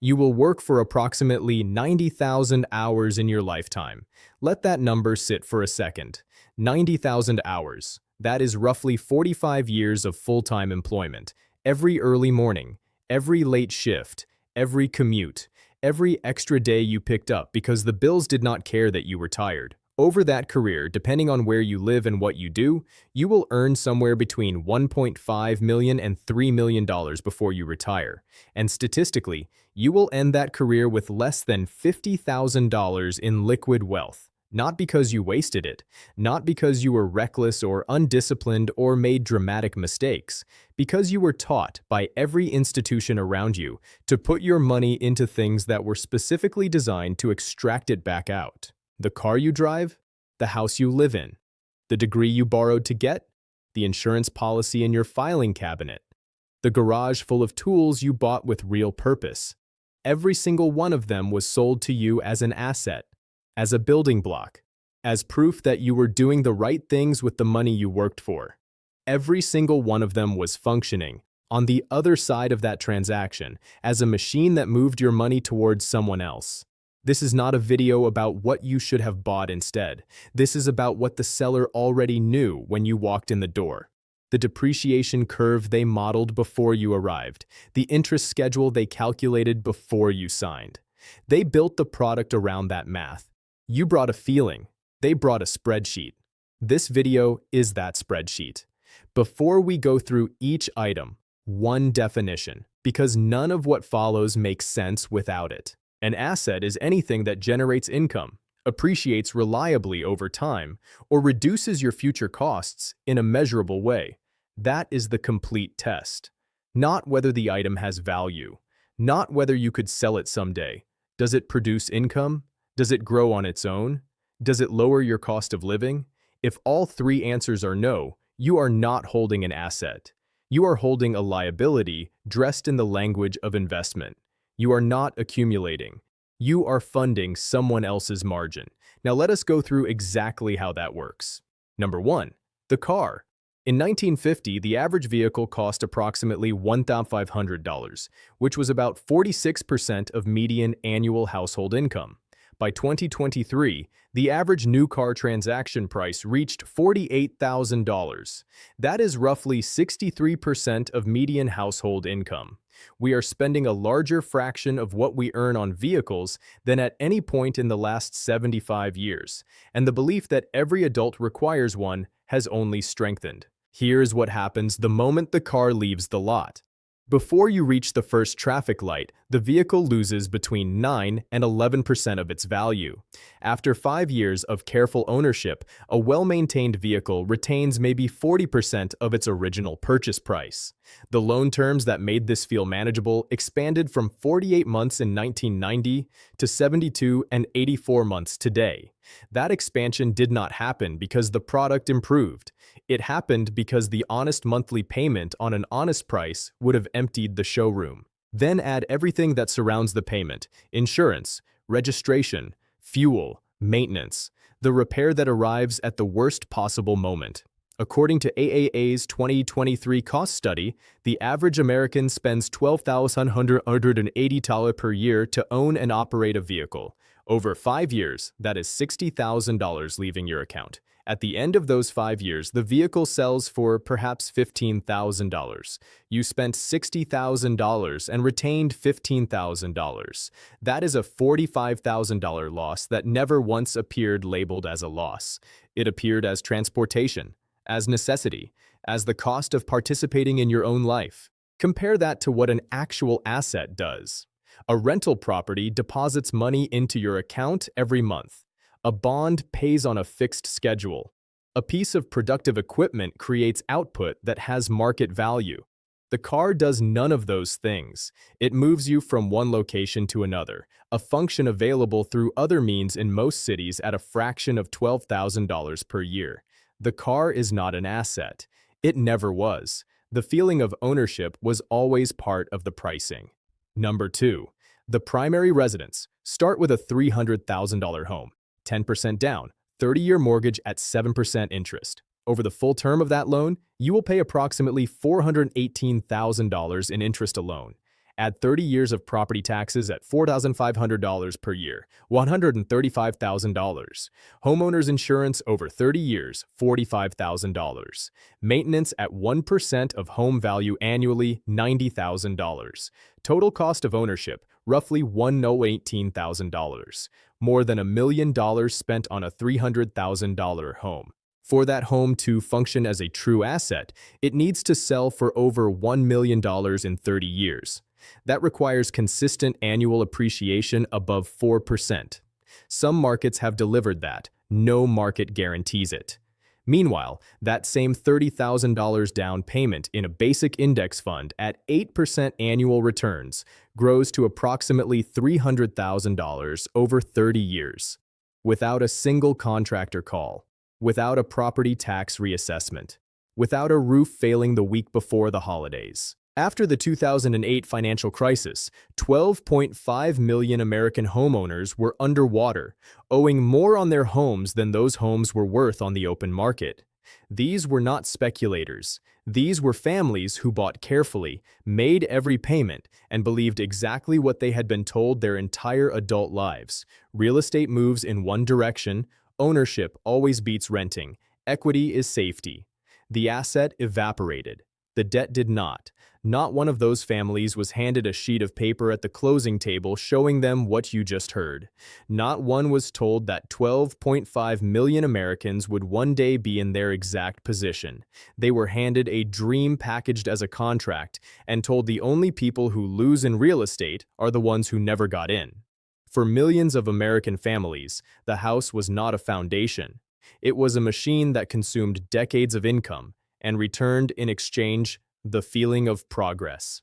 You will work for approximately 90,000 hours in your lifetime. Let that number sit for a second. 90,000 hours. That is roughly 45 years of full-time employment. Every early morning, every late shift, every commute, every extra day you picked up because the bills did not care that you were tired. Over that career, depending on where you live and what you do, you will earn somewhere between $1.5 million and $3 million before you retire. And statistically, you will end that career with less than $50,000 in liquid wealth. Not because you wasted it, not because you were reckless or undisciplined or made dramatic mistakes, because you were taught by every institution around you to put your money into things that were specifically designed to extract it back out. The car you drive, the house you live in, the degree you borrowed to get, the insurance policy in your filing cabinet, the garage full of tools you bought with real purpose. Every single one of them was sold to you as an asset, as a building block, as proof that you were doing the right things with the money you worked for. Every single one of them was functioning, on the other side of that transaction, as a machine that moved your money towards someone else. This is not a video about what you should have bought instead. This is about what the seller already knew when you walked in the door. The depreciation curve they modeled before you arrived. The interest schedule they calculated before you signed. They built the product around that math. You brought a feeling. They brought a spreadsheet. This video is that spreadsheet. Before we go through each item, one definition, because none of what follows makes sense without it. An asset is anything that generates income, appreciates reliably over time, or reduces your future costs in a measurable way. That is the complete test. Not whether the item has value, not whether you could sell it someday. Does it produce income? Does it grow on its own? Does it lower your cost of living? If all three answers are no, you are not holding an asset. You are holding a liability dressed in the language of investment. You are not accumulating. You are funding someone else's margin. Now let us go through exactly how that works. Number 1, the car. In 1950, the average vehicle cost approximately $1,500, which was about 46% of median annual household income. By 2023, the average new car transaction price reached $48,000. That is roughly 63% of median household income. We are spending a larger fraction of what we earn on vehicles than at any point in the last 75 years, and the belief that every adult requires one has only strengthened. Here's what happens the moment the car leaves the lot. Before you reach the first traffic light, the vehicle loses between 9 and 11% of its value. After 5 years of careful ownership, a well-maintained vehicle retains maybe 40% of its original purchase price. The loan terms that made this feel manageable expanded from 48 months in 1990 to 72 and 84 months today. That expansion did not happen because the product improved. It happened because the honest monthly payment on an honest price would have emptied the showroom. Then add everything that surrounds the payment: insurance, registration, fuel, maintenance, the repair that arrives at the worst possible moment. According to AAA's 2023 cost study, the average American spends $12,180 per year to own and operate a vehicle. Over 5 years, that is $60,000 leaving your account. At the end of those 5 years, the vehicle sells for perhaps $15,000. You spent $60,000 and retained $15,000. That is a $45,000 loss that never once appeared labeled as a loss. It appeared as transportation, as necessity, as the cost of participating in your own life. Compare that to what an actual asset does. A rental property deposits money into your account every month. A bond pays on a fixed schedule. A piece of productive equipment creates output that has market value. The car does none of those things. It moves you from one location to another, a function available through other means in most cities at a fraction of $12,000 per year. The car is not an asset. It never was. The feeling of ownership was always part of the pricing. Number 2, the primary residence. Start with a $300,000 home, 10% down, 30-year mortgage at 7% interest. Over the full term of that loan, you will pay approximately $418,000 in interest alone. Add 30 years of property taxes at $4,500 per year, $135,000. Homeowners insurance over 30 years, $45,000. Maintenance at 1% of home value annually, $90,000. Total cost of ownership, roughly $118,000. More than $1 million spent on a $300,000 home. For that home to function as a true asset, it needs to sell for over $1 million in 30 years. That requires consistent annual appreciation above 4%. Some markets have delivered that. No market guarantees it. Meanwhile, that same $30,000 down payment in a basic index fund at 8% annual returns grows to approximately $300,000 over 30 years, without a single contractor call, without a property tax reassessment, without a roof failing the week before the holidays. After the 2008 financial crisis, 12.5 million American homeowners were underwater, owing more on their homes than those homes were worth on the open market. These were not speculators. These were families who bought carefully, made every payment, and believed exactly what they had been told their entire adult lives. Real estate moves in one direction. Ownership always beats renting. Equity is safety. The asset evaporated. The debt did not. Not one of those families was handed a sheet of paper at the closing table showing them what you just heard. Not one was told that 12.5 million Americans would one day be in their exact position. They were handed a dream packaged as a contract and told the only people who lose in real estate are the ones who never got in. For millions of American families, the house was not a foundation. It was a machine that consumed decades of income and returned in exchange the feeling of progress.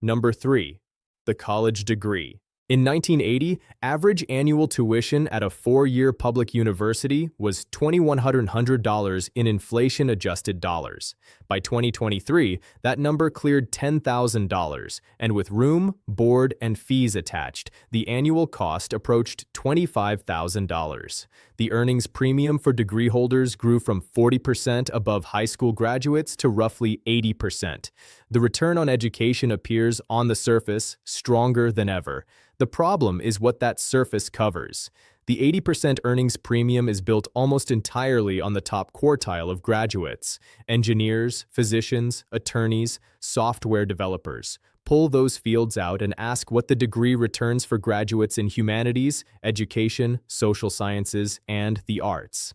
Number 3. The college degree. In 1980, average annual tuition at a 4-year public university was $2,100 in inflation-adjusted dollars. By 2023, that number cleared $10,000, and with room, board, and fees attached, the annual cost approached $25,000. The earnings premium for degree holders grew from 40% above high school graduates to roughly 80%. The return on education appears, on the surface, stronger than ever. The problem is what that surface covers. The 80% earnings premium is built almost entirely on the top quartile of graduates. Engineers, physicians, attorneys, software developers. Pull those fields out and ask what the degree returns for graduates in humanities, education, social sciences, and the arts.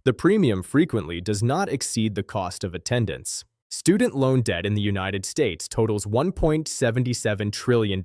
The premium frequently does not exceed the cost of attendance. Student loan debt in the United States totals $1.77 trillion.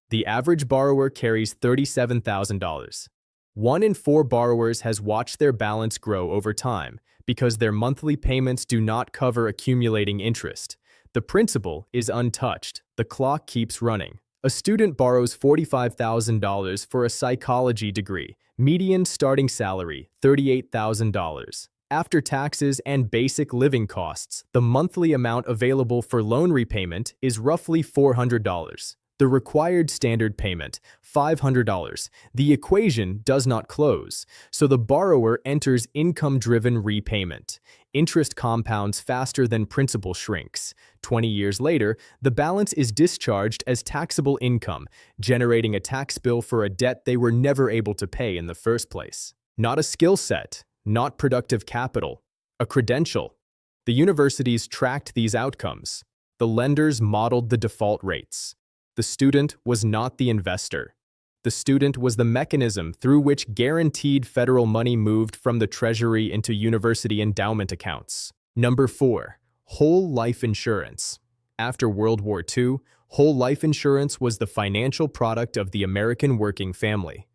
The average borrower carries $37,000. 1 in 4 borrowers has watched their balance grow over time because their monthly payments do not cover accumulating interest. The principal is untouched. The clock keeps running. A student borrows $45,000 for a psychology degree. Median starting salary, $38,000. After taxes and basic living costs, the monthly amount available for loan repayment is roughly $400. The required standard payment, $500. The equation does not close, so the borrower enters income-driven repayment. Interest compounds faster than principal shrinks. 20 years later, the balance is discharged as taxable income, generating a tax bill for a debt they were never able to pay in the first place. Not a skill set, not productive capital, a credential. The universities tracked these outcomes. The lenders modeled the default rates. The student was not the investor. The student was the mechanism through which guaranteed federal money moved from the Treasury into university endowment accounts. Number 4. Whole life insurance. After World War II, whole life insurance was the financial product of the American working family.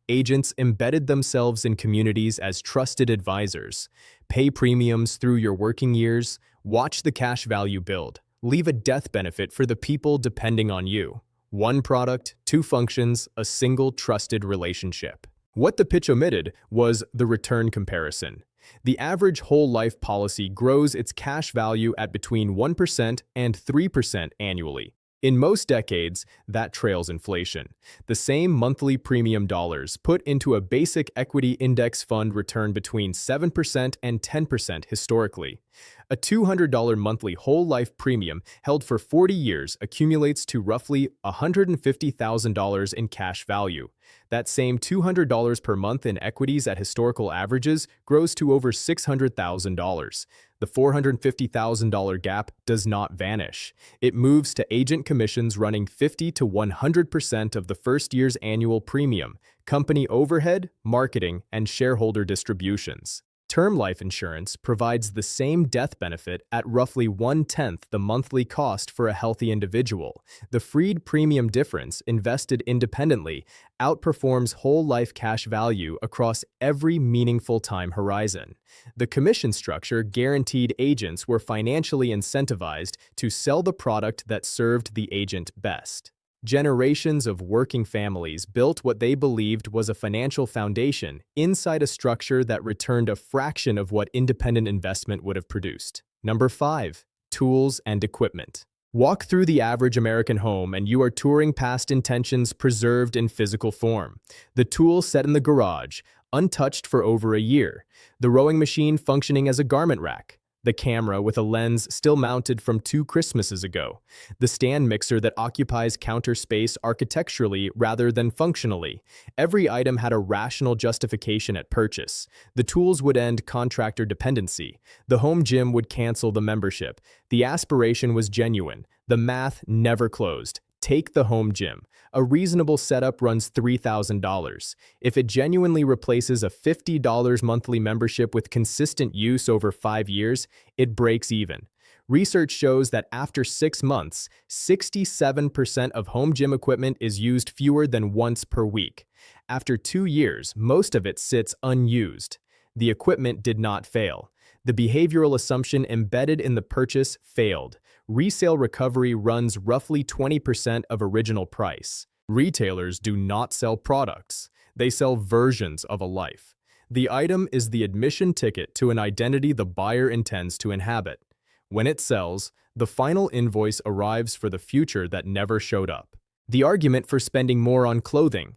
Agents embedded themselves in communities as trusted advisors. Pay premiums through your working years, watch the cash value build. Leave a death benefit for the people depending on you. One product, 2 functions, a single trusted relationship. What the pitch omitted was the return comparison. The average whole life policy grows its cash value at between 1% and 3% annually. In most decades, that trails inflation. The same monthly premium dollars put into a basic equity index fund return between 7% and 10% historically. A $200 monthly whole life premium held for 40 years accumulates to roughly $150,000 in cash value. That same $200 per month in equities at historical averages grows to over $600,000. The $450,000 gap does not vanish. It moves to agent commissions running 50 to 100% of the first year's annual premium, company overhead, marketing, and shareholder distributions. Term life insurance provides the same death benefit at roughly 1/10 the monthly cost for a healthy individual. The freed premium difference invested independently outperforms whole life cash value across every meaningful time horizon. The commission structure guaranteed agents were financially incentivized to sell the product that served the agent best. Generations of working families built what they believed was a financial foundation inside a structure that returned a fraction of what independent investment would have produced. Number 5. Tools and equipment. Walk through the average American home and you are touring past intentions preserved in physical form. The tool set in the garage, untouched for over a year. The rowing machine functioning as a garment rack. The camera with a lens still mounted from 2 Christmases ago. The stand mixer that occupies counter space architecturally rather than functionally. Every item had a rational justification at purchase. The tools would end contractor dependency. The home gym would cancel the membership. The aspiration was genuine. The math never closed. Take the home gym. A reasonable setup runs $3,000. If it genuinely replaces a $50 monthly membership with consistent use over 5 years, it breaks even. Research shows that after 6 months, 67% of home gym equipment is used fewer than once per week. After 2 years, most of it sits unused. The equipment did not fail. The behavioral assumption embedded in the purchase failed. Resale recovery runs roughly 20% of original price. Retailers do not sell products. They sell versions of a life. The item is the admission ticket to an identity the buyer intends to inhabit. When it sells, the final invoice arrives for the future that never showed up. The argument for spending more on clothing: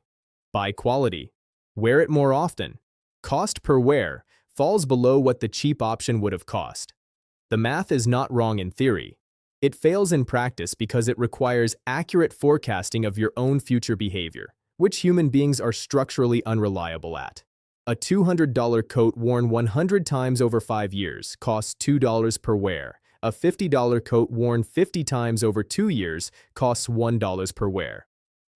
buy quality, wear it more often, cost per wear falls below what the cheap option would have cost. The math is not wrong in theory. It fails in practice because it requires accurate forecasting of your own future behavior, which human beings are structurally unreliable at. A $200 coat worn 100 times over 5 years costs $2 per wear. A $50 coat worn 50 times over 2 years costs $1 per wear.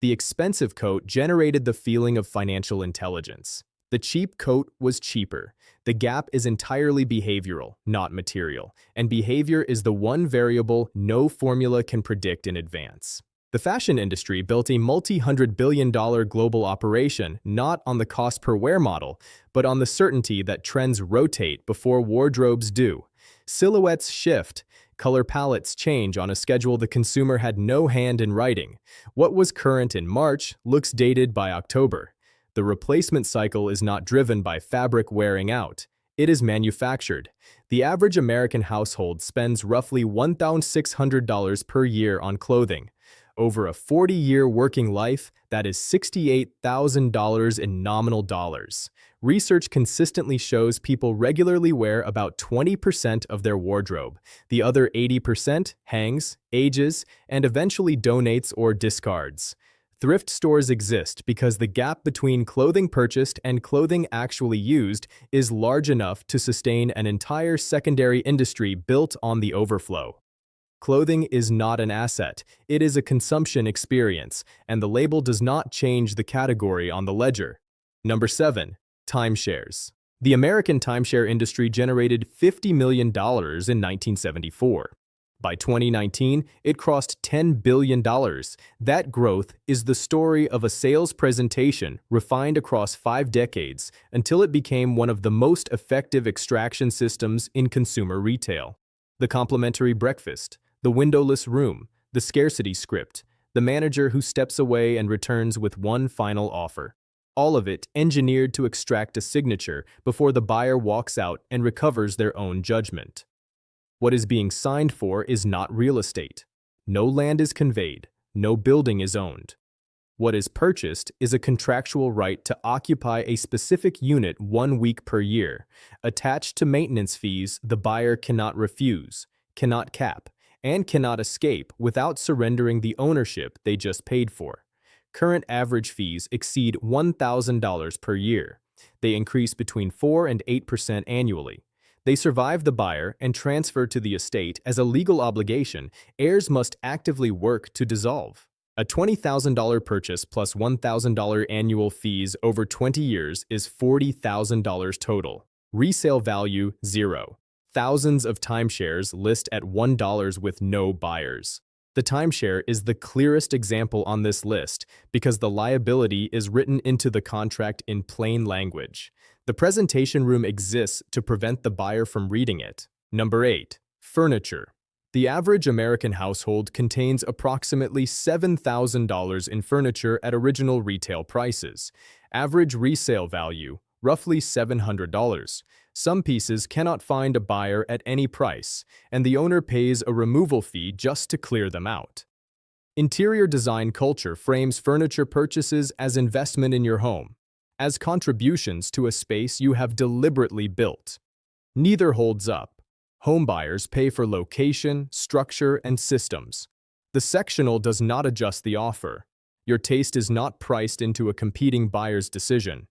The expensive coat generated the feeling of financial intelligence. The cheap coat was cheaper. The gap is entirely behavioral, not material, and behavior is the one variable no formula can predict in advance. The fashion industry built a multi-hundred-billion-dollar global operation not on the cost per wear model, but on the certainty that trends rotate before wardrobes do. Silhouettes shift, color palettes change on a schedule the consumer had no hand in writing. What was current in March looks dated by October. The replacement cycle is not driven by fabric wearing out. It is manufactured. The average American household spends roughly $1,600 per year on clothing. Over a 40-year working life, that is $68,000 in nominal dollars. Research consistently shows people regularly wear about 20% of their wardrobe. The other 80% hangs, ages, and eventually donates or discards. Thrift stores exist because the gap between clothing purchased and clothing actually used is large enough to sustain an entire secondary industry built on the overflow. Clothing is not an asset, it is a consumption experience, and the label does not change the category on the ledger. Number 7. Timeshares. The American timeshare industry generated $50 million in 1974. By 2019, it crossed $10 billion. That growth is the story of a sales presentation refined across 5 decades until it became one of the most effective extraction systems in consumer retail. The complimentary breakfast, the windowless room, the scarcity script, the manager who steps away and returns with one final offer. All of it engineered to extract a signature before the buyer walks out and recovers their own judgment. What is being signed for is not real estate. No land is conveyed, no building is owned. What is purchased is a contractual right to occupy a specific unit 1 week per year, attached to maintenance fees the buyer cannot refuse, cannot cap, and cannot escape without surrendering the ownership they just paid for. Current average fees exceed $1,000 per year. They increase between 4 and 8% annually. They survive the buyer and transfer to the estate as a legal obligation heirs must actively work to dissolve. A $20,000 purchase plus $1,000 annual fees over 20 years is $40,000 total. Resale value, 0. Thousands of timeshares list at $1 with no buyers. The timeshare is the clearest example on this list because the liability is written into the contract in plain language. The presentation room exists to prevent the buyer from reading it. Number 8. Furniture. The average American household contains approximately $7,000 in furniture at original retail prices. Average resale value, roughly $700. Some pieces cannot find a buyer at any price, and the owner pays a removal fee just to clear them out. Interior design culture frames furniture purchases as investment in your home, as contributions to a space you have deliberately built. Neither holds up. Homebuyers pay for location, structure, and systems. The sectional does not adjust the offer. Your taste is not priced into a competing buyer's decision.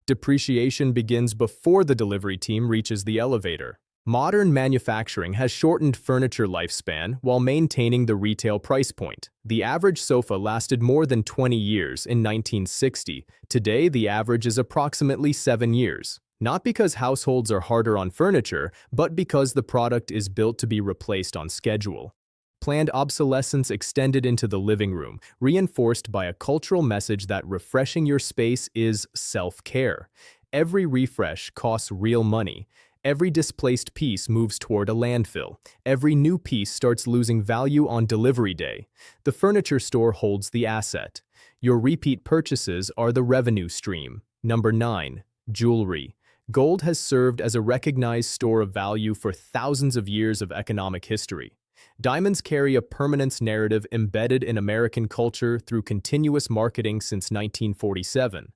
Depreciation begins before the delivery team reaches the elevator. Modern manufacturing has shortened furniture lifespan while maintaining the retail price point. The average sofa lasted more than 20 years in 1960. Today, the average is approximately 7 years. Not because households are harder on furniture, but because the product is built to be replaced on schedule. Planned obsolescence extended into the living room, reinforced by a cultural message that refreshing your space is self-care. Every refresh costs real money. Every displaced piece moves toward a landfill. Every new piece starts losing value on delivery day. The furniture store holds the asset. Your repeat purchases are the revenue stream. Number 9. Jewelry. Gold has served as a recognized store of value for thousands of years of economic history. Diamonds carry a permanence narrative embedded in American culture through continuous marketing since 1947.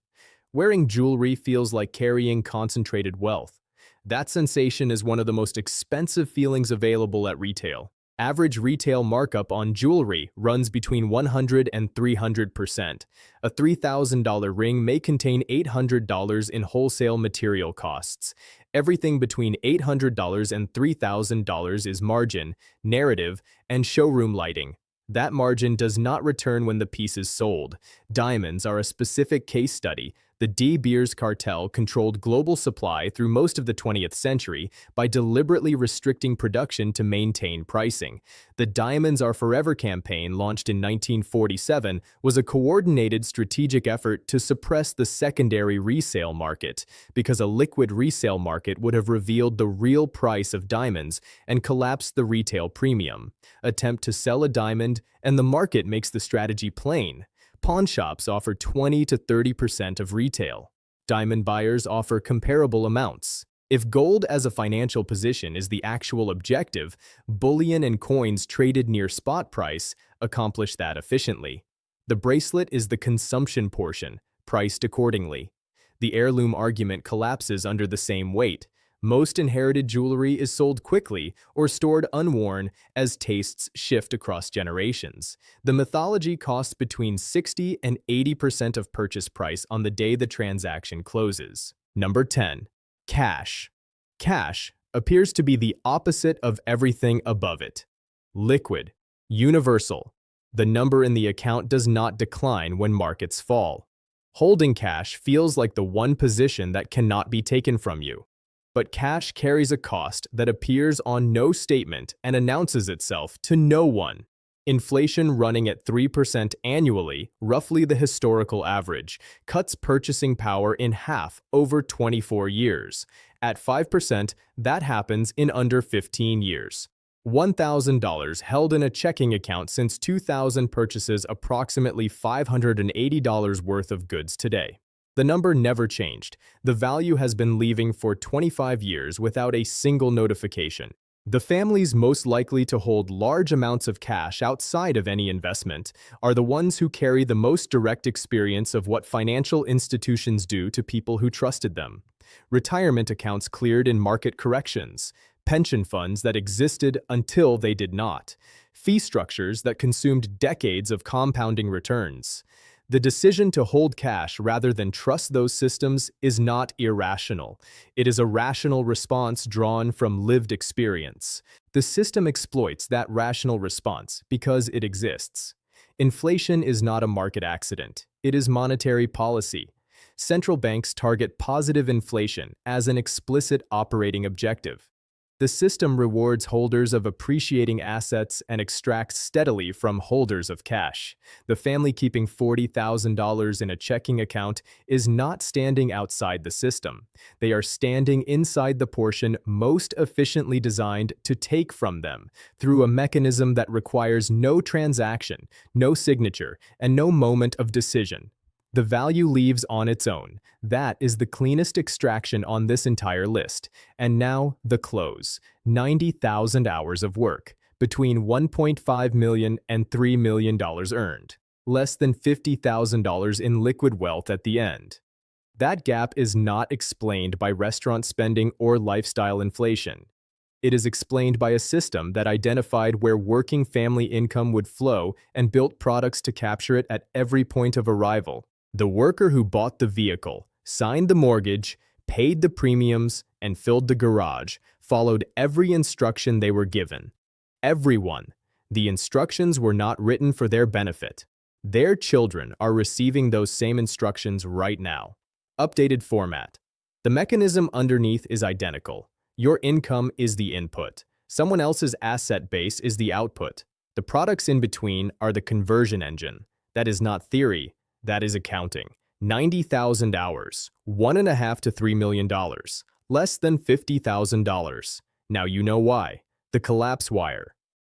Wearing jewelry feels like carrying concentrated wealth. That sensation is one of the most expensive feelings available at retail. Average retail markup on jewelry runs between 100 and 300%. A $3,000 ring may contain $800 in wholesale material costs. Everything between $800 and $3,000 is margin, narrative, and showroom lighting. That margin does not return when the piece is sold. Diamonds are a specific case study. The De Beers cartel controlled global supply through most of the 20th century by deliberately restricting production to maintain pricing. The Diamonds Are Forever campaign, launched in 1947, was a coordinated strategic effort to suppress the secondary resale market, because a liquid resale market would have revealed the real price of diamonds and collapsed the retail premium. Attempt to sell a diamond, and the market makes the strategy plain. Pawn shops offer 20 to 30% of retail. Diamond buyers offer comparable amounts. If gold as a financial position is the actual objective, bullion and coins traded near spot price accomplish that efficiently. The bracelet is the consumption portion, priced accordingly. The heirloom argument collapses under the same weight. Most inherited jewelry is sold quickly or stored unworn as tastes shift across generations. The mythology costs between 60 and 80% of purchase price on the day the transaction closes. Number 10. Cash. Cash appears to be the opposite of everything above it. Liquid. Universal. The number in the account does not decline when markets fall. Holding cash feels like the one position that cannot be taken from you. But cash carries a cost that appears on no statement and announces itself to no one. Inflation running at 3% annually, roughly the historical average, cuts purchasing power in half over 24 years. At 5%, that happens in under 15 years. $1,000 held in a checking account since 2000 purchases approximately $580 worth of goods today. The number never changed. The value has been leaving for 25 years without a single notification. The families most likely to hold large amounts of cash outside of any investment are the ones who carry the most direct experience of what financial institutions do to people who trusted them. Retirement accounts cleared in market corrections, pension funds that existed until they did not, fee structures that consumed decades of compounding returns. The decision to hold cash rather than trust those systems is not irrational. It is a rational response drawn from lived experience. The system exploits that rational response because it exists. Inflation is not a market accident. It is monetary policy. Central banks target positive inflation as an explicit operating objective. The system rewards holders of appreciating assets and extracts steadily from holders of cash. The family keeping $40,000 in a checking account is not standing outside the system. They are standing inside the portion most efficiently designed to take from them through a mechanism that requires no transaction, no signature, and no moment of decision. The value leaves on its own. That is the cleanest extraction on this entire list. And now, the close. 90,000 hours of work, between $1.5 million and $3 million earned. Less than $50,000 in liquid wealth at the end. That gap is not explained by restaurant spending or lifestyle inflation. It is explained by a system that identified where working family income would flow and built products to capture it at every point of arrival. The worker who bought the vehicle, signed the mortgage, paid the premiums, and filled the garage followed every instruction they were given. Everyone. The instructions were not written for their benefit. Their children are receiving those same instructions right now. Updated format. The mechanism underneath is identical. Your income is the input. Someone else's asset base is the output. The products in between are the conversion engine. That is not theory. That is accounting. 90,000 hours, $1.5 to $3 million, less than $50,000. Now you know why. The collapse wire.